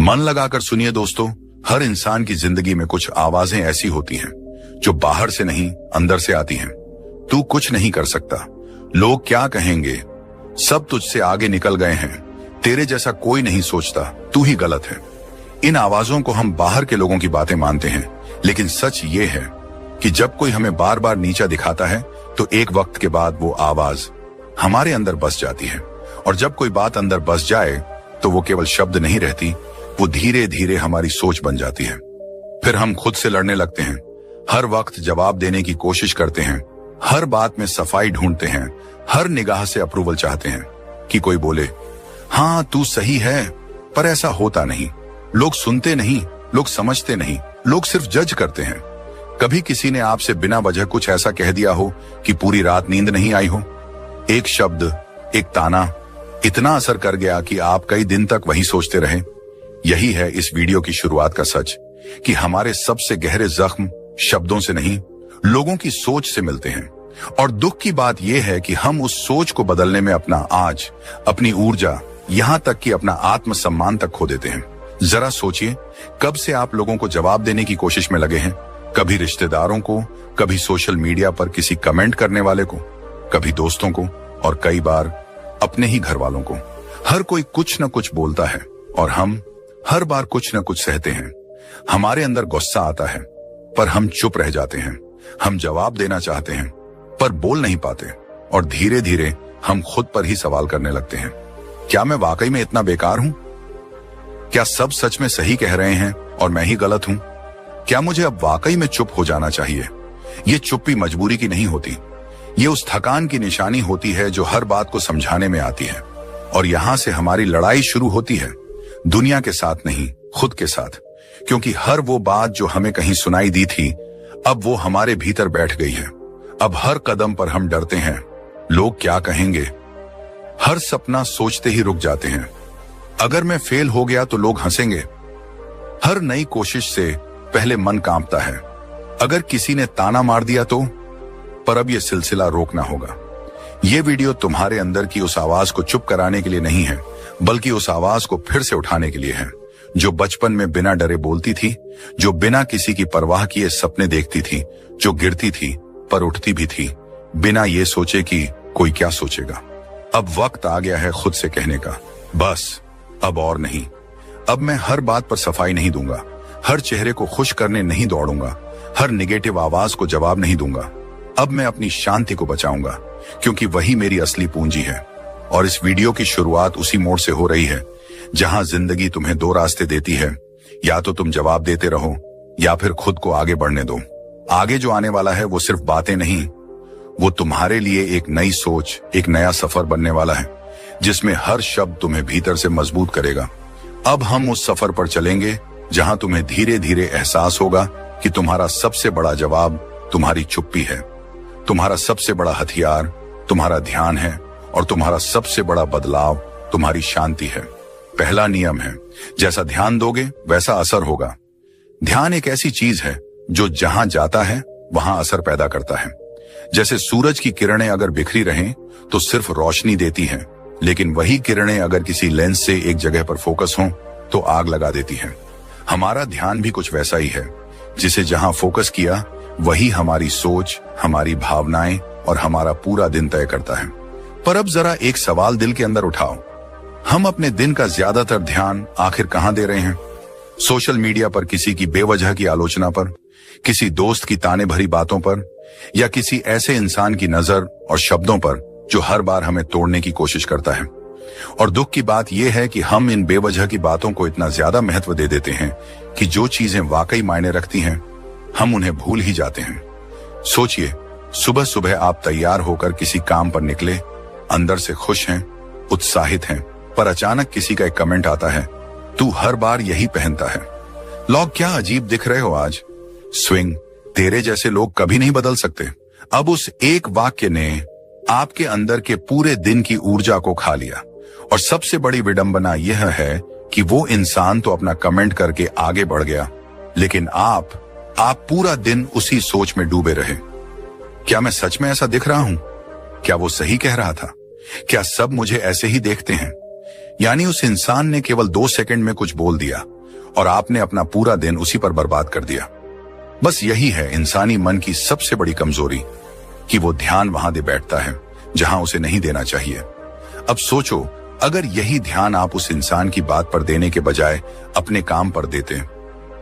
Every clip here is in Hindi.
मन लगाकर सुनिए दोस्तों, हर इंसान की जिंदगी में कुछ आवाजें ऐसी होती हैं जो बाहर से नहीं अंदर से आती हैं। तू कुछ नहीं कर सकता, लोग क्या कहेंगे, सब तुझसे आगे निकल गए हैं, तेरे जैसा कोई नहीं सोचता, तू ही गलत है। इन आवाजों को हम बाहर के लोगों की बातें मानते हैं, लेकिन सच ये है कि जब कोई हमें बार बार नीचा दिखाता है तो एक वक्त के बाद वो आवाज हमारे अंदर बस जाती है। और जब कोई बात अंदर बस जाए तो वो केवल शब्द नहीं रहती, वो धीरे धीरे हमारी सोच बन जाती है। फिर हम खुद से लड़ने लगते हैं, हर वक्त जवाब देने की कोशिश करते हैं, हर बात में सफाई ढूंढते हैं, हर निगाह से अप्रूवल चाहते हैं कि कोई बोले हाँ तू सही है, पर ऐसा होता नहीं। लोग सुनते नहीं, लोग समझते नहीं, लोग सिर्फ जज करते हैं। कभी किसी ने आपसे बिना वजह कुछ ऐसा कह दिया हो कि पूरी रात नींद नहीं आई हो? एक शब्द, एक ताना इतना असर कर गया कि आप कई दिन तक वही सोचते रहे। यही है इस वीडियो की शुरुआत का सच, कि हमारे सबसे गहरे जख्म शब्दों से नहीं, लोगों की सोच से मिलते हैं। और दुख की बात यह है कि हम उस सोच को बदलने में अपना आज, अपनी ऊर्जा, यहां तक कि अपना आत्मसम्मान तक खो देते हैं। जरा सोचिए, कब से आप लोगों को जवाब देने की कोशिश में लगे हैं? कभी रिश्तेदारों को, कभी सोशल मीडिया पर किसी कमेंट करने वाले को, कभी दोस्तों को, और कई बार अपने ही घर वालों को। हर कोई कुछ न कुछ बोलता है और हम हर बार कुछ न कुछ सहते हैं। हमारे अंदर गुस्सा आता है पर हम चुप रह जाते हैं। हम जवाब देना चाहते हैं पर बोल नहीं पाते, और धीरे धीरे हम खुद पर ही सवाल करने लगते हैं, क्या मैं वाकई में इतना बेकार हूं? क्या सब सच में सही कह रहे हैं और मैं ही गलत हूं? क्या मुझे अब वाकई में चुप हो जाना चाहिए? ये चुप्पी मजबूरी की नहीं होती, ये उस थकान की निशानी होती है जो हर बात को समझाने में आती है। और यहां से हमारी लड़ाई शुरू होती है, दुनिया के साथ नहीं, खुद के साथ। क्योंकि हर वो बात जो हमें कहीं सुनाई दी थी, अब वो हमारे भीतर बैठ गई है। अब हर कदम पर हम डरते हैं, लोग क्या कहेंगे? हर सपना सोचते ही रुक जाते हैं, अगर मैं फेल हो गया तो लोग हंसेंगे। हर नई कोशिश से पहले मन कांपता है, अगर किसी ने ताना मार दिया तो? पर अब यह सिलसिला रोकना होगा। यह वीडियो तुम्हारे अंदर की उस आवाज को चुप कराने के लिए नहीं है, बल्कि उस आवाज को फिर से उठाने के लिए है, जो बचपन में बिना डरे बोलती थी, जो बिना किसी की परवाह किए सपने देखती थी, जो गिरती थी पर उठती भी थी, बिना ये सोचे कि कोई क्या सोचेगा। अब वक्त आ गया है खुद से कहने का, बस अब और नहीं। अब मैं हर बात पर सफाई नहीं दूंगा, हर चेहरे को खुश करने नहीं दौड़ूंगा, हर निगेटिव आवाज को जवाब नहीं दूंगा। अब मैं अपनी शांति को बचाऊंगा, क्योंकि वही मेरी असली पूंजी है। और इस वीडियो की शुरुआत उसी मोड़ से हो रही है जहां जिंदगी तुम्हें दो रास्ते देती है, या तो तुम जवाब देते रहो या फिर खुद को आगे बढ़ने दो। आगे जो आने वाला है वो सिर्फ बातें नहीं, वो तुम्हारे लिए एक नई सोच, एक नया सफर बनने वाला है, जिसमें हर शब्द तुम्हें भीतर से मजबूत करेगा। अब हम उस सफर पर चलेंगे जहां तुम्हें धीरे धीरे एहसास होगा कि तुम्हारा सबसे बड़ा जवाब तुम्हारी चुप्पी है, तुम्हारा सबसे बड़ा हथियार तुम्हारा ध्यान है, और तुम्हारा सबसे बड़ा बदलाव तुम्हारी शांति है। पहला नियम है, जैसा ध्यान दोगे वैसा असर होगा। ध्यान एक ऐसी चीज है जो जहां जाता है वहां असर पैदा करता है। जैसे सूरज की किरणें अगर बिखरी रहें तो सिर्फ रोशनी देती हैं, लेकिन वही किरणें अगर किसी लेंस से एक जगह पर फोकस हों तो आग लगा देती हैं। हमारा ध्यान भी कुछ वैसा ही है, जिसे जहां फोकस किया वही हमारी सोच, हमारी भावनाएं और हमारा पूरा दिन तय करता है। पर अब जरा एक सवाल दिल के अंदर उठाओ, हम अपने दिन का ज्यादातर ध्यान आखिर कहां दे रहे हैं? सोशल मीडिया पर किसी की बेवजह की आलोचना पर, किसी दोस्त की ताने भरी बातों पर, या किसी ऐसे इंसान की नजर और शब्दों पर जो हर बार हमें तोड़ने की कोशिश करता है। और दुख की बात यह है कि हम इन बेवजह की बातों को इतना ज्यादा महत्व दे देते हैं कि जो चीजें वाकई मायने रखती हैं हम उन्हें भूल ही जाते हैं। सोचिए, सुबह सुबह आप तैयार होकर किसी काम पर निकले, अंदर से खुश हैं, उत्साहित हैं, पर अचानक किसी का एक कमेंट आता है, तू हर बार यही पहनता है, लोग क्या अजीब दिख रहे हो आज। स्विंग, तेरे जैसे लोग कभी नहीं बदल सकते। अब उस एक वाक्य ने आपके अंदर के पूरे दिन की ऊर्जा को खा लिया। और सबसे बड़ी विडंबना यह है कि वो इंसान तो अपना कमेंट करके आगे बढ़ गया, लेकिन आप पूरा दिन उसी सोच में डूबे रहे। क्या मैं सच में ऐसा दिख रहा हूं? क्या वो सही कह रहा था? क्या सब मुझे ऐसे ही देखते हैं? यानी उस इंसान ने केवल 2 सेकंड में कुछ बोल दिया, और आपने अपना पूरा दिन उसी पर बर्बाद कर दिया। बस यही है इंसानी मन की सबसे बड़ी कमजोरी कि वो ध्यान वहां दे बैठता है जहां उसे नहीं देना चाहिए। अब सोचो, अगर यही ध्यान आप उस इंसान की बात पर देने के बजाय अपने काम पर देते,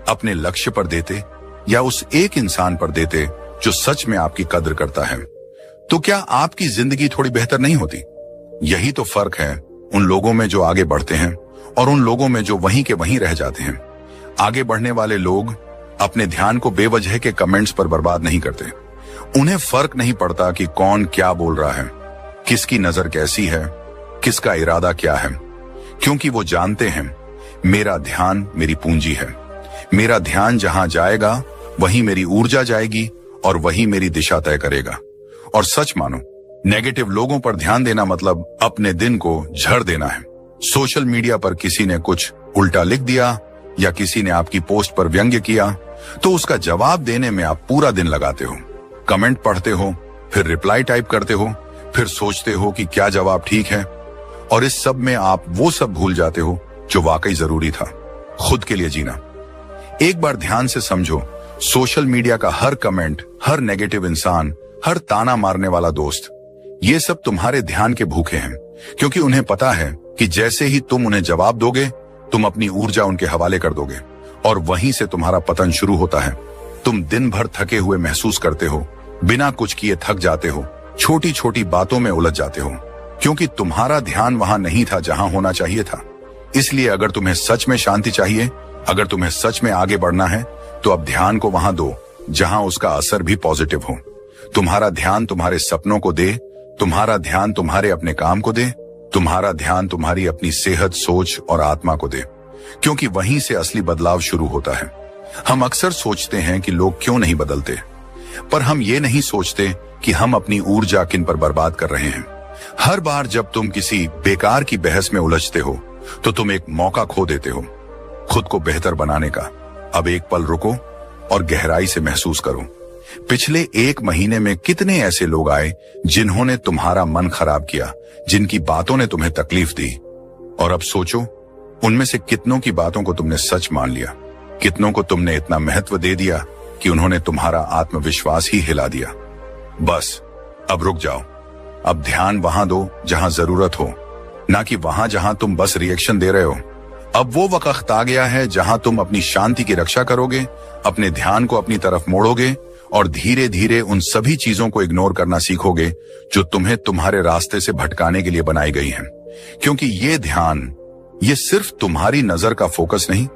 अपने लक्ष्य पर देते, या उस एक इंसान पर देते जो सच में आपकी कद्र करता है, तो क्या आपकी जिंदगी थोड़ी बेहतर नहीं होती? यही तो फर्क है उन लोगों में जो आगे बढ़ते हैं और उन लोगों में जो वहीं के वहीं रह जाते हैं। आगे बढ़ने वाले लोग अपने ध्यान को बेवजह के कमेंट्स पर बर्बाद नहीं करते। उन्हें फर्क नहीं पड़ता कि कौन क्या बोल रहा है, किसकी नजर कैसी है, किसका इरादा क्या है, क्योंकि वो जानते हैं मेरा ध्यान मेरी पूंजी है। मेरा ध्यान जहां जाएगा वहीं मेरी ऊर्जा जाएगी और वही मेरी दिशा तय करेगा। और सच मानो, नेगेटिव लोगों पर ध्यान देना मतलब अपने दिन को झड़ देना है। सोशल मीडिया पर किसी ने कुछ उल्टा लिख दिया या किसी ने आपकी पोस्ट पर व्यंग्य किया, तो उसका जवाब देने में आप पूरा दिन लगाते हो। कमेंट पढ़ते हो, फिर रिप्लाई टाइप करते हो, फिर सोचते हो कि क्या जवाब ठीक है, और इस सब में आप वो सब भूल जाते हो जो वाकई जरूरी था, खुद के लिए जीना। एक बार ध्यान से समझो, सोशल मीडिया का हर कमेंट, हर नेगेटिव इंसान, हर ताना मारने वाला दोस्त, ये सब तुम्हारे ध्यान के भूखे हैं, क्योंकि उन्हें पता है कि जैसे ही तुम उन्हें जवाब दोगे, तुम अपनी ऊर्जा उनके हवाले कर दोगे और वहीं से तुम्हारा पतन शुरू होता है। तुम दिन भर थके हुए महसूस करते हो, बिना कुछ किए थक जाते हो, छोटी छोटी बातों में उलझ जाते हो, क्योंकि तुम्हारा ध्यान वहां नहीं था जहां होना चाहिए था। इसलिए अगर तुम्हें सच में शांति चाहिए, अगर तुम्हें सच में आगे बढ़ना है, तो अब ध्यान को वहां दो जहां उसका असर भी पॉजिटिव हो। तुम्हारा ध्यान तुम्हारे सपनों को दे, तुम्हारा ध्यान तुम्हारे अपने काम को दे, तुम्हारा ध्यान तुम्हारी अपनी सेहत, सोच और आत्मा को दे, क्योंकि वहीं से असली बदलाव शुरू होता है। हम अक्सर सोचते हैं कि लोग क्यों नहीं बदलते, पर हम ये नहीं सोचते कि हम अपनी ऊर्जा किन पर बर्बाद कर रहे हैं। हर बार जब तुम किसी बेकार की बहस में उलझते हो, तो तुम एक मौका खो देते हो खुद को बेहतर बनाने का। अब एक पल रुको और गहराई से महसूस करो, पिछले 1 महीने में कितने ऐसे लोग आए जिन्होंने तुम्हारा मन खराब किया, जिनकी बातों ने तुम्हें तकलीफ दी, और अब सोचो उनमें से कितनों की बातों को तुमने सच मान लिया, कितनों को तुमने इतना महत्व दे दिया कि उन्होंने तुम्हारा आत्मविश्वास ही हिला दिया। बस अब रुक जाओ, अब ध्यान वहां दो जहां जरूरत हो, ना कि वहां जहां तुम बस रिएक्शन दे रहे हो। अब वो वक्त आ गया है जहां तुम अपनी शांति की रक्षा करोगे, अपने ध्यान को अपनी तरफ मोड़ोगे और धीरे धीरे उन सभी चीजों को इग्नोर करना सीखोगे जो तुम्हें तुम्हारे रास्ते से भटकाने के लिए बनाई गई हैं। क्योंकि ये ध्यान, ये सिर्फ तुम्हारी नजर का फोकस नहीं,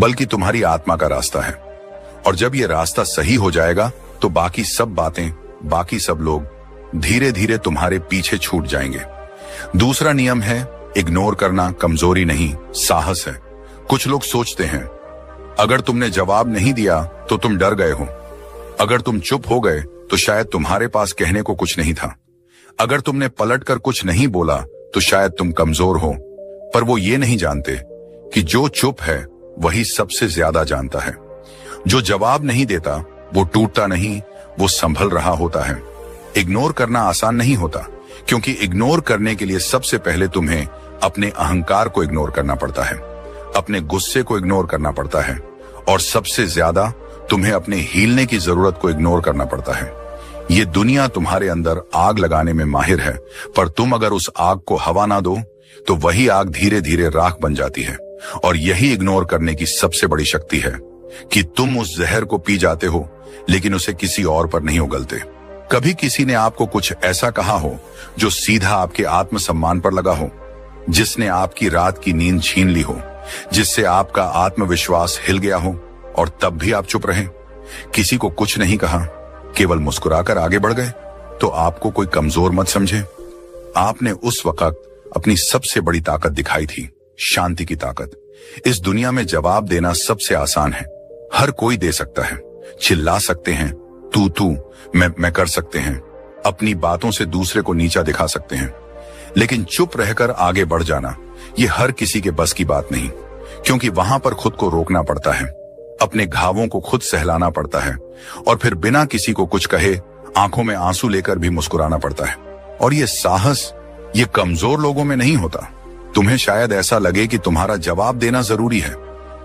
बल्कि तुम्हारी आत्मा का रास्ता है। और जब ये रास्ता सही हो जाएगा, तो बाकी सब बातें, बाकी सब लोग धीरे धीरे तुम्हारे पीछे छूट जाएंगे। दूसरा नियम है, इग्नोर करना कमजोरी नहीं, साहस है। कुछ लोग सोचते हैं अगर तुमने जवाब नहीं दिया तो तुम डर गए हो, अगर तुम चुप हो गए तो शायद तुम्हारे पास कहने को कुछ नहीं था, अगर तुमने पलटकर कुछ नहीं बोला तो शायद तुम कमजोर हो। पर वो ये नहीं जानते कि जो चुप है वही सबसे ज्यादा जानता है। जो जवाब नहीं देता वो टूटता नहीं, वो संभल रहा होता है। इग्नोर करना आसान नहीं होता, क्योंकि इग्नोर करने के लिए सबसे पहले तुम्हें अपने अहंकार को इग्नोर करना पड़ता है, अपने गुस्से को इग्नोर करना पड़ता है, और सबसे ज्यादा तुम्हें अपने हीलने की जरूरत को इग्नोर करना पड़ता है। ये दुनिया तुम्हारे अंदर आग लगाने में माहिर है, पर तुम अगर उस आग को हवा ना दो तो वही आग धीरे धीरे राख बन जाती है। और यही इग्नोर करने की सबसे बड़ी शक्ति है कि तुम उस जहर को पी जाते हो, लेकिन उसे किसी और पर नहीं उगलते। कभी किसी ने आपको कुछ ऐसा कहा हो जो सीधा आपके आत्मसम्मान पर लगा हो, जिसने आपकी रात की नींद छीन ली हो, जिससे आपका आत्मविश्वास हिल गया हो, और तब भी आप चुप रहे, किसी को कुछ नहीं कहा, केवल मुस्कुराकर आगे बढ़ गए, तो आपको कोई कमजोर मत समझे। आपने उस वक्त अपनी सबसे बड़ी ताकत दिखाई थी, शांति की ताकत। इस दुनिया में जवाब देना सबसे आसान है, हर कोई दे सकता है। चिल्ला सकते हैं, तू मैं कर सकते हैं, अपनी बातों से दूसरे को नीचा दिखा सकते हैं, लेकिन चुप रहकर आगे बढ़ जाना ये हर किसी के बस की बात नहीं, क्योंकि वहां पर खुद को रोकना पड़ता है, अपने घावों को खुद सहलाना पड़ता है, और फिर बिना किसी को कुछ कहे आंखों में आंसू लेकर भी मुस्कुराना पड़ता है। और ये साहस, ये कमजोर लोगों में नहीं होता। तुम्हें शायद ऐसा लगे कि तुम्हारा जवाब देना जरूरी है,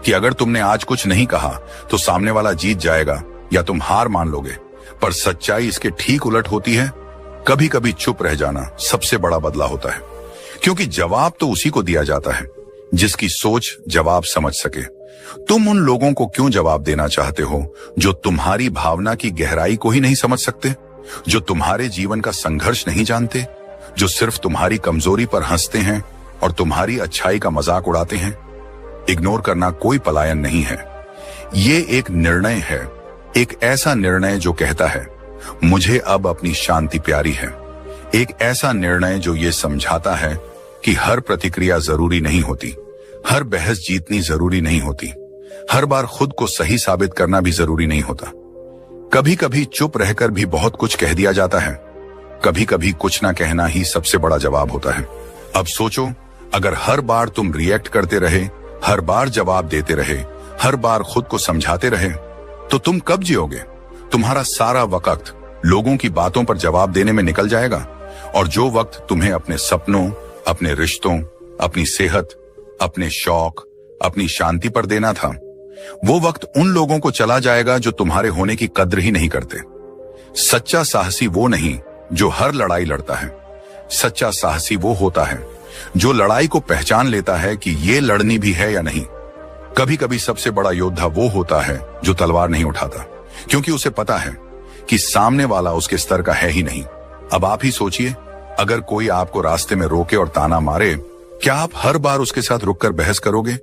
कि अगर तुमने आज कुछ नहीं कहा तो सामने वाला जीत जाएगा या तुम हार मान लोगे। पर सच्चाई इसके ठीक उलट होती है। कभी कभी चुप रह जाना सबसे बड़ा बदला होता है, क्योंकि जवाब तो उसी को दिया जाता है जिसकी सोच जवाब समझ सके। तुम उन लोगों को क्यों जवाब देना चाहते हो जो तुम्हारी भावना की गहराई को ही नहीं समझ सकते, जो तुम्हारे जीवन का संघर्ष नहीं जानते, जो सिर्फ तुम्हारी कमजोरी पर हंसते हैं और तुम्हारी अच्छाई का मजाक उड़ाते हैं। इग्नोर करना कोई पलायन नहीं है, ये एक निर्णय है, एक ऐसा निर्णय जो कहता है मुझे अब अपनी शांति प्यारी है। एक ऐसा निर्णय जो ये समझाता है कि हर प्रतिक्रिया जरूरी नहीं होती, हर बहस जीतनी जरूरी नहीं होती, हर बार खुद को सही साबित करना भी जरूरी नहीं होता। कभी कभी चुप रहकर भी बहुत कुछ कह दिया जाता है, कभी कभी कुछ ना कहना ही सबसे बड़ा जवाब होता है। अब सोचो, अगर हर बार तुम रिएक्ट करते रहे, हर बार जवाब देते रहे, हर बार खुद को समझाते रहे, तो तुम कब जियोगे? तुम्हारा सारा वक्त लोगों की बातों पर जवाब देने में निकल जाएगा, और जो वक्त तुम्हें अपने सपनों, अपने रिश्तों, अपनी सेहत, अपने शौक, अपनी शांति पर देना था, वो वक्त उन लोगों को चला जाएगा जो तुम्हारे होने की कद्र ही नहीं करते। सच्चा साहसी वो नहीं जो हर लड़ाई लड़ता है, सच्चा साहसी वो होता है जो लड़ाई को पहचान लेता है कि ये लड़नी भी है या नहीं। कभी कभी सबसे बड़ा योद्धा वो होता है जो तलवार नहीं उठाता, क्योंकि उसे पता है कि सामने वाला उसके स्तर का है ही नहीं। अब आप ही सोचिए, अगर कोई आपको रास्ते में रोके और ताना मारे, क्या आप हर बार उसके साथ रुककर बहस करोगे,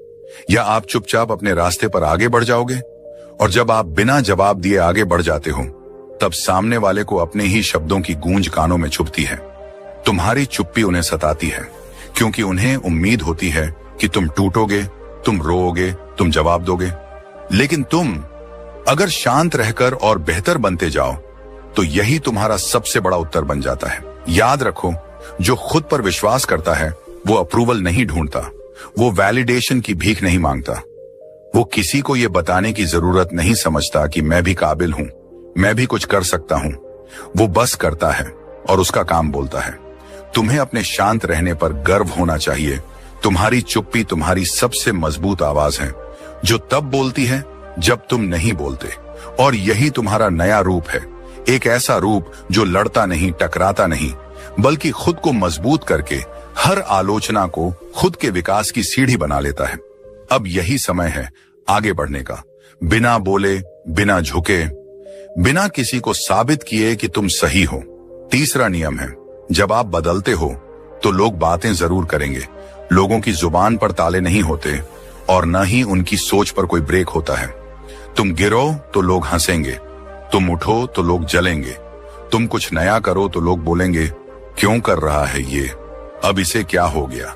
या आप चुपचाप अपने रास्ते पर आगे बढ़ जाओगे? और जब आप बिना जवाब दिए आगे बढ़ जाते हो, तब सामने वाले को अपने ही शब्दों की गूंज कानों में चुभती है। तुम्हारी चुप्पी उन्हें सताती है, क्योंकि उन्हें उम्मीद होती है कि तुम टूटोगे, तुम रोओगे, तुम जवाब दोगे। लेकिन तुम अगर शांत रहकर और बेहतर बनते जाओ, तो यही तुम्हारा सबसे बड़ा उत्तर बन जाता है। याद रखो, जो खुद पर विश्वास करता है वो अप्रूवल नहीं ढूंढता, वो वैलिडेशन की भीख नहीं मांगता, वो किसी को ये बताने की जरूरत नहीं समझता कि मैं भी काबिल हूं, मैं भी कुछ कर सकता हूं। वो बस करता है और उसका काम बोलता है। तुम्हें अपने शांत रहने पर गर्व होना चाहिए। तुम्हारी चुप्पी तुम्हारी सबसे मजबूत आवाज है, जो तब बोलती है जब तुम नहीं बोलते। और यही तुम्हारा नया रूप है, एक ऐसा रूप जो लड़ता नहीं, टकराता नहीं, बल्कि खुद को मजबूत करके हर आलोचना को खुद के विकास की सीढ़ी बना लेता है। अब यही समय है आगे बढ़ने का, बिना बोले, बिना झुके, बिना किसी को साबित किए कि तुम सही हो। तीसरा नियम है, जब आप बदलते हो तो लोग बातें जरूर करेंगे। लोगों की जुबान पर ताले नहीं होते और न ही उनकी सोच पर कोई ब्रेक होता है। तुम गिरो तो लोग हंसेंगे, तुम उठो तो लोग जलेंगे, तुम कुछ नया करो तो लोग बोलेंगे क्यों कर रहा है ये, अब इसे क्या हो गया,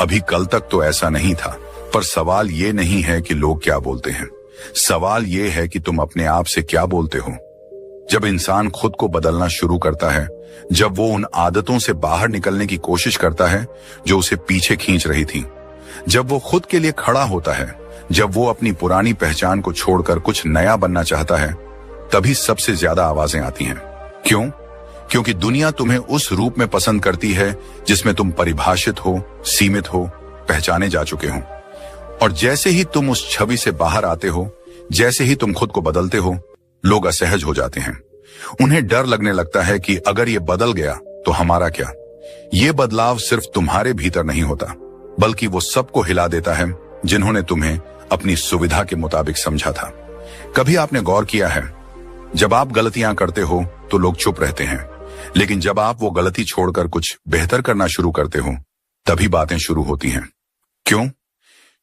अभी कल तक तो ऐसा नहीं था। पर सवाल ये नहीं है कि लोग क्या बोलते हैं, सवाल ये है कि तुम अपने आप से क्या बोलते हो। जब इंसान खुद को बदलना शुरू करता है, जब वो उन आदतों से बाहर निकलने की कोशिश करता है जो उसे पीछे खींच रही थी, जब वो खुद के लिए खड़ा होता है, जब वो अपनी पुरानी पहचान को छोड़कर कुछ नया बनना चाहता है, तभी सबसे ज्यादा आवाजें आती हैं। क्यों? क्योंकि दुनिया तुम्हें उस रूप में पसंद करती है जिसमें तुम परिभाषित हो, सीमित हो, पहचाने जा चुके हो। और जैसे ही तुम उस छवि से बाहर आते हो, जैसे ही तुम खुद को बदलते हो, लोग असहज हो जाते हैं। उन्हें डर लगने लगता है कि अगर ये बदल गया तो हमारा क्या। ये बदलाव सिर्फ तुम्हारे भीतर नहीं होता, बल्कि वो सबको हिला देता है जिन्होंने तुम्हें अपनी सुविधा के मुताबिक समझा था। कभी आपने गौर किया है, जब आप गलतियां करते हो तो लोग चुप रहते हैं, लेकिन जब आप वो गलती छोड़कर कुछ बेहतर करना शुरू करते हो, तभी बातें शुरू होती हैं। क्यों?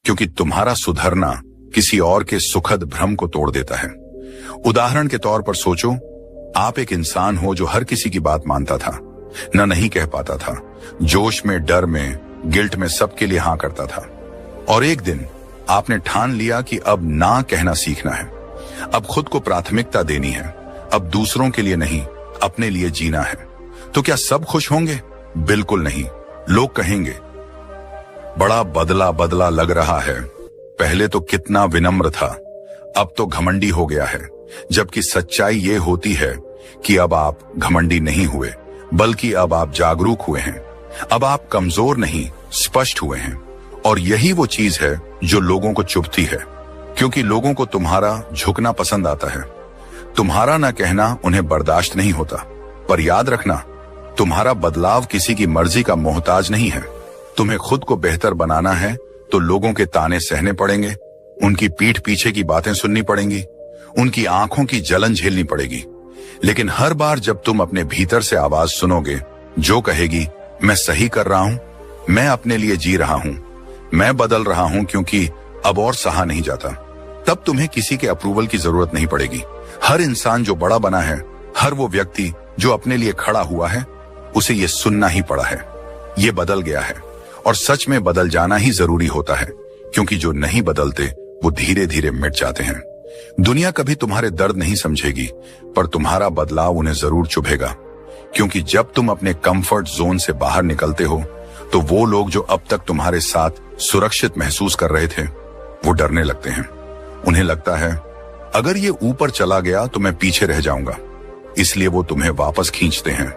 क्योंकि तुम्हारा सुधरना किसी और के सुखद भ्रम को तोड़ देता है। उदाहरण के तौर पर सोचो, आप एक इंसान हो जो हर किसी की बात मानता था, न नहीं कह पाता था, जोश में, डर में, गिल्ट में सबके लिए हाँ करता था। और एक दिन आपने ठान लिया कि अब ना कहना सीखना है, अब खुद को प्राथमिकता देनी है, अब दूसरों के लिए नहीं, अपने लिए जीना है। तो क्या सब खुश होंगे? बिल्कुल नहीं। लोग कहेंगे बड़ा बदला बदला लग रहा है, पहले तो कितना विनम्र था, अब तो घमंडी हो गया है। जबकि सच्चाई ये होती है कि अब आप घमंडी नहीं हुए, बल्कि अब आप जागरूक हुए हैं। अब आप कमजोर नहीं, स्पष्ट हुए हैं। और यही वो चीज है जो लोगों को चुभती है। क्योंकि लोगों को तुम्हारा झुकना पसंद आता है। तुम्हारा ना कहना उन्हें बर्दाश्त नहीं होता। पर याद रखना, तुम्हारा बदलाव किसी की मर्जी का मोहताज नहीं है। तुम्हें खुद को बेहतर बनाना है तो लोगों के ताने सहने पड़ेंगे, उनकी पीठ पीछे की बातें सुननी पड़ेंगी, उनकी आंखों की जलन झेलनी पड़ेगी। लेकिन हर बार जब तुम अपने भीतर से आवाज सुनोगे जो कहेगी मैं सही कर रहा हूं, मैं अपने लिए जी रहा हूं, मैं बदल रहा हूं क्योंकि अब और सहा नहीं जाता, तब तुम्हें किसी के अप्रूवल की जरूरत नहीं पड़ेगी। हर इंसान जो बड़ा बना है, हर वो व्यक्ति जो अपने लिए खड़ा हुआ है, उसे ये सुनना ही पड़ा है, ये बदल गया है। और सच में बदल जाना ही जरूरी होता है, क्योंकि जो नहीं बदलते वो धीरे धीरे मिट जाते हैं। दुनिया कभी तुम्हारे दर्द नहीं समझेगी, पर तुम्हारा बदलाव उन्हें जरूर चुभेगा, क्योंकि जब तुम अपने कंफर्ट जोन से बाहर निकलते हो तो वो लोग जो अब तक तुम्हारे साथ सुरक्षित महसूस कर रहे थे, वो डरने लगते हैं। उन्हें लगता है अगर ये ऊपर चला गया तो मैं पीछे रह जाऊंगा, इसलिए वो तुम्हें वापस खींचते हैं,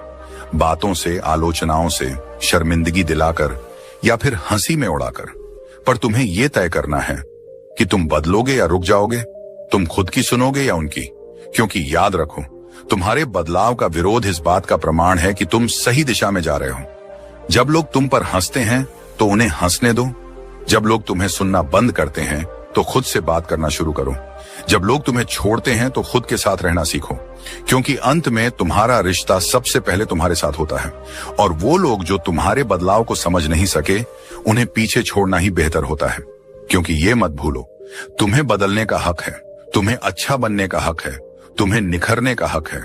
बातों से, आलोचनाओं से, शर्मिंदगी दिलाकर या फिर हंसी में उड़ाकर। पर तुम्हें यह तय करना है कि तुम बदलोगे या रुक जाओगे, तुम खुद की सुनोगे या उनकी। क्योंकि याद रखो, तुम्हारे बदलाव का विरोध इस बात का प्रमाण है कि तुम सही दिशा में जा रहे हो। जब लोग तुम पर हंसते हैं तो उन्हें हंसने दो। जब लोग तुम्हें सुनना बंद करते हैं तो खुद से बात करना शुरू करो। जब लोग तुम्हें छोड़ते हैं तो खुद के साथ रहना सीखो, क्योंकि अंत में तुम्हारा रिश्ता सबसे पहले तुम्हारे साथ होता है। और वो लोग जो तुम्हारे बदलाव को समझ नहीं सके, उन्हें पीछे छोड़ना ही बेहतर होता है। क्योंकि ये मत भूलो, तुम्हें बदलने का हक है, तुम्हें अच्छा बनने का हक है, तुम्हें निखरने का हक है।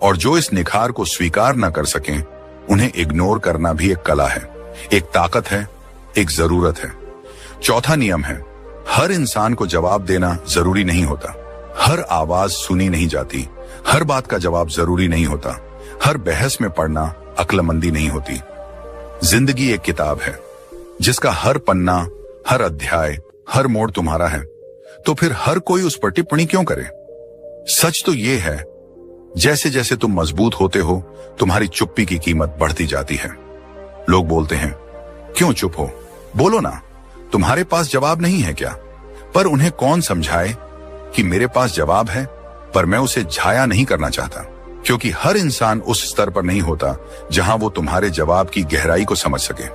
और जो इस निखार को स्वीकार न कर सकें, उन्हें इग्नोर करना भी एक कला है, एक ताकत है, एक जरूरत है। चौथा नियम है, हर इंसान को जवाब देना जरूरी नहीं होता। हर आवाज सुनी नहीं जाती, हर बात का जवाब जरूरी नहीं होता, हर बहस में पढ़ना अक्लमंदी नहीं होती। जिंदगी एक किताब है जिसका हर पन्ना, हर अध्याय, हर मोड़ तुम्हारा है, तो फिर हर कोई उस पर टिप्पणी क्यों करे? सच तो ये है, जैसे जैसे तुम मजबूत होते हो, तुम्हारी चुप्पी की कीमत बढ़ती जाती है। लोग बोलते हैं क्यों चुप हो, बोलो ना, तुम्हारे पास जवाब नहीं है क्या? पर उन्हें कौन समझाए कि मेरे पास जवाब है, पर मैं उसे झाया नहीं करना चाहता, क्योंकि हर इंसान उस स्तर पर नहीं होता जहां वो तुम्हारे जवाब की गहराई को समझ सके।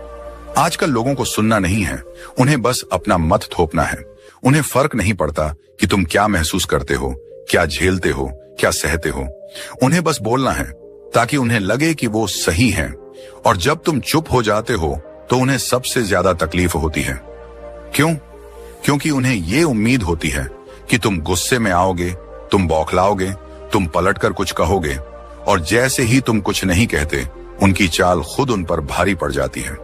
आजकल लोगों को सुनना नहीं है, उन्हें बस अपना मत थोपना है। उन्हें फर्क नहीं पड़ता कि तुम क्या महसूस करते हो, क्या झेलते हो, क्या सहते हो। उन्हें बस बोलना है ताकि उन्हें लगे कि वो सही हैं। और जब तुम चुप हो जाते हो तो उन्हें सबसे ज्यादा तकलीफ होती है। क्यों? क्योंकि उन्हें ये उम्मीद होती है कि तुम गुस्से में आओगे, तुम बौखलाओगे, तुम पलटकर कुछ कहोगे, और जैसे ही तुम कुछ नहीं कहते, उनकी चाल खुद उन पर भारी पड़ जाती है।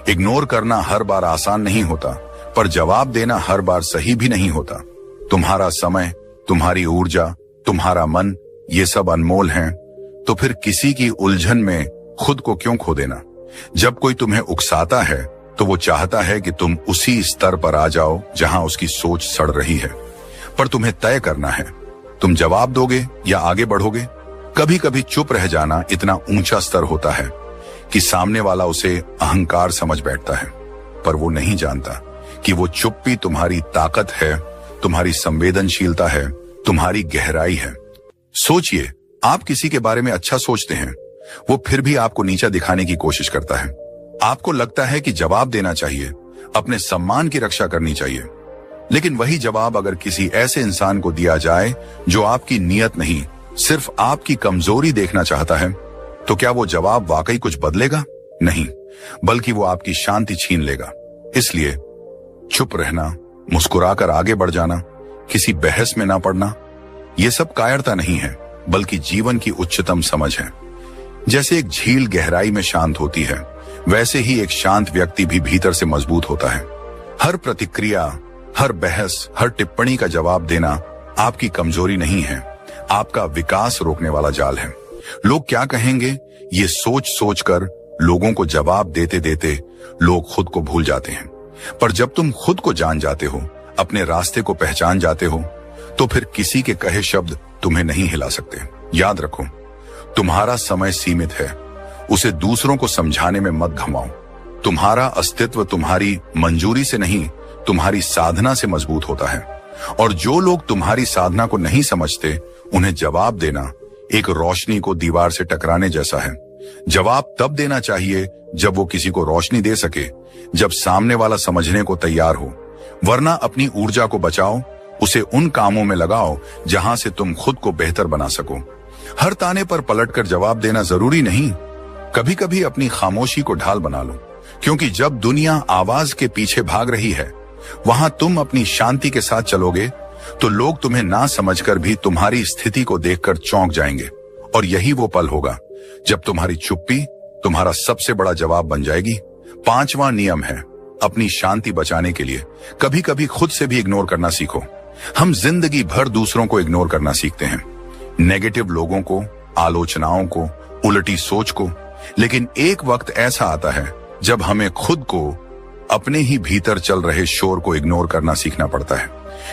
इग्नोर करना हर बार आसान नहीं होता, पर जवाब देना हर बार सही भी नहीं होता। तुम्हारा समय, तुम्हारी ऊर्जा, तुम्हारा मन, ये सब अनमोल हैं, तो फिर किसी की उलझन में खुद को क्यों खो देना? जब कोई तुम्हें उकसाता है तो वो चाहता है कि तुम उसी स्तर पर आ जाओ जहां उसकी सोच सड़ रही है। पर तुम्हें तय करना है, तुम जवाब दोगे या आगे बढ़ोगे। कभी कभी चुप रह जाना इतना ऊंचा स्तर होता है कि सामने वाला उसे अहंकार समझ बैठता है, पर वो नहीं जानता कि वो चुप्पी तुम्हारी ताकत है, तुम्हारी संवेदनशीलता है, तुम्हारी गहराई है। सोचिए, आप किसी के बारे में अच्छा सोचते हैं, वो फिर भी आपको नीचा दिखाने की कोशिश करता है। आपको लगता है कि जवाब देना चाहिए, अपने सम्मान की रक्षा करनी चाहिए। लेकिन वही जवाब अगर किसी ऐसे इंसान को दिया जाए जो आपकी नियत नहीं, सिर्फ आपकी कमजोरी देखना चाहता है, तो क्या वो जवाब वाकई कुछ बदलेगा? नहीं, बल्कि वो आपकी शांति छीन लेगा। इसलिए चुप रहना, मुस्कुराकर आगे बढ़ जाना, किसी बहस में ना पड़ना, ये सब कायरता नहीं है, बल्कि जीवन की उच्चतम समझ है। जैसे एक झील गहराई में शांत होती है, वैसे ही एक शांत व्यक्ति भी भीतर से मजबूत होता है। हर प्रतिक्रिया, हर बहस, हर टिप्पणी का जवाब देना आपकी कमजोरी नहीं है, आपका विकास रोकने वाला जाल है। लोग क्या कहेंगे, ये सोच सोच कर लोगों को जवाब देते देते लोग खुद को भूल जाते हैं। पर जब तुम खुद को जान जाते हो, अपने रास्ते को पहचान जाते हो, तो फिर किसी के कहे शब्द तुम्हें नहीं हिला सकते। याद रखो, तुम्हारा समय सीमित है, उसे दूसरों को समझाने में मत घमाओ। तुम्हारा अस्तित्व तुम्हारी मंजूरी से नहीं, तुम्हारी साधना से मजबूत होता है। और जो लोग तुम्हारी साधना को नहीं समझते, उन्हें जवाब देना एक रोशनी को दीवार से टकराने जैसा है। जवाब तब देना चाहिए जब वो किसी को रोशनी दे सके, जब सामने वाला समझने को तैयार हो। वरना अपनी ऊर्जा को बचाओ, उसे उन कामों में लगाओ जहां से तुम खुद को बेहतर बना सको। हर ताने पर पलटकर जवाब देना जरूरी नहीं। कभी कभी अपनी खामोशी को ढाल बना लो, क्योंकि जब दुनिया आवाज के पीछे भाग रही है, वहां तुम अपनी शांति के साथ चलोगे तो लोग तुम्हें ना समझकर भी तुम्हारी स्थिति को देखकर चौंक जाएंगे। और यही वो पल होगा जब तुम्हारी चुप्पी तुम्हारा सबसे बड़ा जवाब बन जाएगी। 5वां नियम है, अपनी शांति बचाने के लिए कभी कभी खुद से भी इग्नोर करना सीखो। हम जिंदगी भर दूसरों को इग्नोर करना सीखते हैं, नेगेटिव लोगों को, आलोचनाओं को, उल्टी सोच को। लेकिन एक वक्त ऐसा आता है जब हमें खुद को, अपने ही भीतर चल रहे शोर को इग्नोर करना सीखना पड़ता है,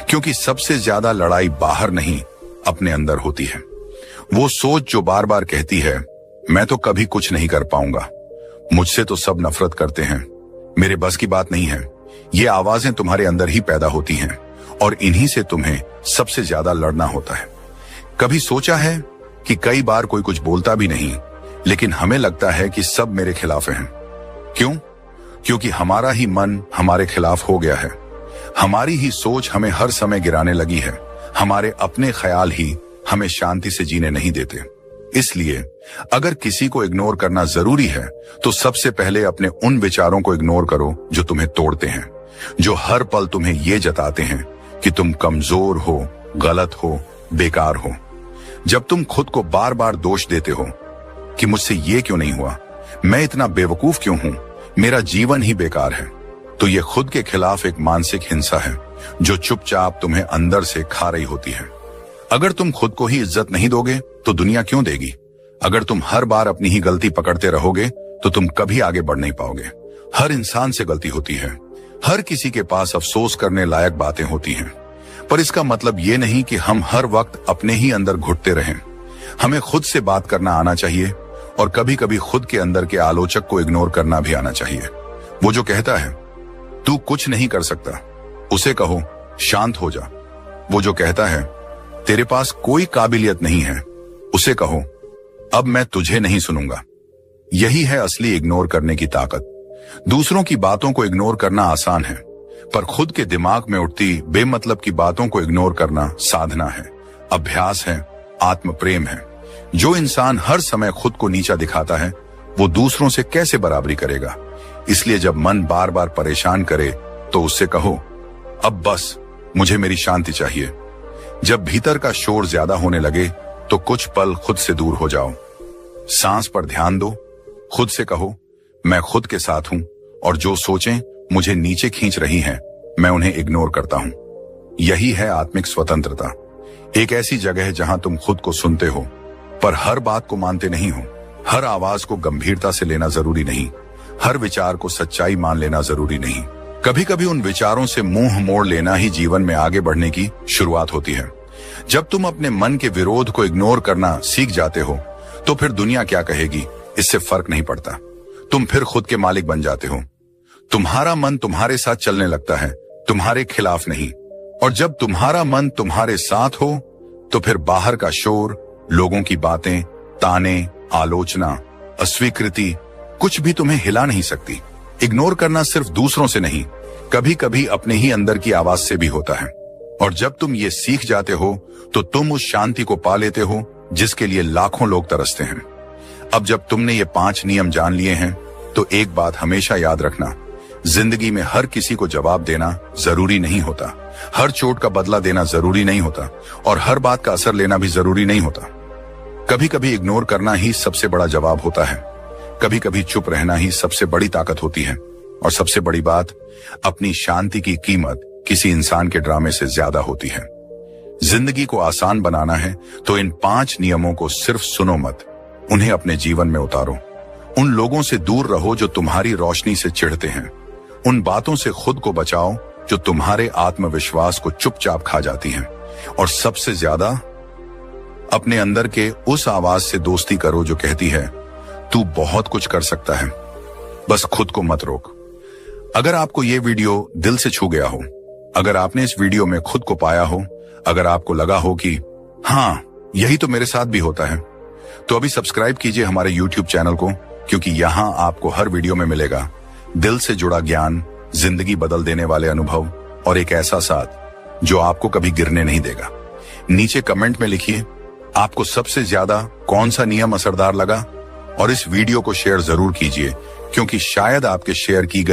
क्योंकि सबसे ज्यादा लड़ाई बाहर नहीं, अपने अंदर होती है। वो सोच जो बार बार कहती है, मैं तो कभी कुछ नहीं कर पाऊंगा, मुझसे तो सब नफरत करते हैं, मेरे बस की बात नहीं है। ये आवाजें तुम्हारे अंदर ही पैदा होती हैं और इन्हीं से तुम्हें सबसे ज्यादा लड़ना होता है। कभी सोचा है कि कई बार कोई कुछ बोलता भी नहीं, लेकिन हमें लगता है कि सब मेरे खिलाफ हैं। क्यों? क्योंकि हमारा ही मन हमारे खिलाफ हो गया है। हमारी ही सोच हमें हर समय गिराने लगी है। हमारे अपने ख्याल ही हमें शांति से जीने नहीं देते। इसलिए अगर किसी को इग्नोर करना जरूरी है, तो सबसे पहले अपने उन विचारों को इग्नोर करो जो तुम्हें तोड़ते हैं, जो हर पल तुम्हें ये जताते हैं कि तुम कमजोर हो, गलत हो, बेकार हो। जब तुम खुद को बार बार दोष देते हो कि मुझसे ये क्यों नहीं हुआ, मैं इतना बेवकूफ क्यों हूं, मेरा जीवन ही बेकार है, तो ये खुद के खिलाफ एक मानसिक हिंसा है जो चुपचाप तुम्हें अंदर से खा रही होती है। अगर तुम खुद को ही इज्जत नहीं दोगे तो दुनिया क्यों देगी? अगर तुम हर बार अपनी ही गलती पकड़ते रहोगे तो तुम कभी आगे बढ़ नहीं पाओगे। हर इंसान से गलती होती है, हर किसी के पास अफसोस करने लायक बातें होती हैं, पर इसका मतलब ये नहीं कि हम हर वक्त अपने ही अंदर घुटते रहें। हमें खुद से बात करना आना चाहिए और कभी कभी खुद के अंदर के आलोचक को इग्नोर करना भी आना चाहिए। वो जो कहता है तू कुछ नहीं कर सकता, उसे कहो शांत हो जा। वो जो कहता है तेरे पास कोई काबिलियत नहीं है, उसे कहो अब मैं तुझे नहीं सुनूंगा। यही है असली इग्नोर करने की ताकत। दूसरों की बातों को इग्नोर करना आसान है, पर खुद के दिमाग में उठती बेमतलब की बातों को इग्नोर करना साधना है, अभ्यास है, आत्म प्रेम है। जो इंसान हर समय खुद को नीचा दिखाता है, वो दूसरों से कैसे बराबरी करेगा? इसलिए जब मन बार बार परेशान करे तो उससे कहो अब बस, मुझे मेरी शांति चाहिए। जब भीतर का शोर ज्यादा होने लगे तो कुछ पल खुद से दूर हो जाओ, सांस पर ध्यान दो, खुद से कहो मैं खुद के साथ हूं और जो सोचें मुझे नीचे खींच रही हैं, मैं उन्हें इग्नोर करता हूं। यही है आत्मिक स्वतंत्रता, एक ऐसी जगह जहां तुम खुद को सुनते हो पर हर बात को मानते नहीं हो। हर आवाज को गंभीरता से लेना जरूरी नहीं, हर विचार को सच्चाई मान लेना जरूरी नहीं। कभी कभी उन विचारों से मुंह मोड़ लेना ही जीवन में आगे बढ़ने की शुरुआत होती है। जब तुम अपने मन के विरोध को इग्नोर करना सीख जाते हो तो फिर दुनिया क्या कहेगी इससे फर्क नहीं पड़ता। तुम फिर खुद के मालिक बन जाते हो। तुम्हारा मन तुम्हारे साथ चलने लगता है, तुम्हारे खिलाफ नहीं। और जब तुम्हारा मन तुम्हारे साथ हो तो फिर बाहर का शोर, लोगों की बातें, ताने, आलोचना, अस्वीकृति कुछ भी तुम्हें हिला नहीं सकती। इग्नोर करना सिर्फ दूसरों से नहीं, कभी कभी अपने ही अंदर की आवाज से भी होता है। और जब तुम ये सीख जाते हो तो तुम उस शांति को पा लेते हो जिसके लिए लाखों लोग तरसते हैं। अब जब तुमने ये 5 नियम जान लिए हैं तो एक बात हमेशा याद रखना, जिंदगी में हर किसी को जवाब देना जरूरी नहीं होता, हर चोट का बदला देना जरूरी नहीं होता और हर बात का असर लेना भी जरूरी नहीं होता। कभी कभी इग्नोर करना ही सबसे बड़ा जवाब होता है, कभी कभी चुप रहना ही सबसे बड़ी ताकत होती है। और सबसे बड़ी बात, अपनी शांति की कीमत किसी इंसान के ड्रामे से ज्यादा होती है। जिंदगी को आसान बनाना है तो इन 5 नियमों को सिर्फ सुनो मत, उन्हें अपने जीवन में उतारो। उन लोगों से दूर रहो जो तुम्हारी रोशनी से चिढ़ते हैं, उन बातों से खुद को बचाओ जो तुम्हारे आत्मविश्वास को चुपचाप खा जाती हैं। और सबसे ज्यादा अपने अंदर के उस आवाज से दोस्ती करो जो कहती है तू बहुत कुछ कर सकता है, बस खुद को मत रोक। अगर आपको ये वीडियो दिल से छू गया हो अगर आपने इस वीडियो में खुद को पाया हो, अगर आपको लगा हो कि हाँ, यही तो मेरे साथ भी होता है, तो अभी सब्सक्राइब कीजिए हमारे YouTube चैनल को, क्योंकि यहां आपको हर वीडियो में मिलेगा दिल से जुड़ा ज्ञान, जिंदगी बदल देने वाले अनुभव और एक ऐसा साथ जो आपको कभी गिरने नहीं देगा। नीचे कमेंट में लिखिए आपको सबसे ज्यादा कौन सा नियम असरदार लगा, और इस वीडियो को शेयर जरूर कीजिए, क्योंकि शायद आपके शेयर की गई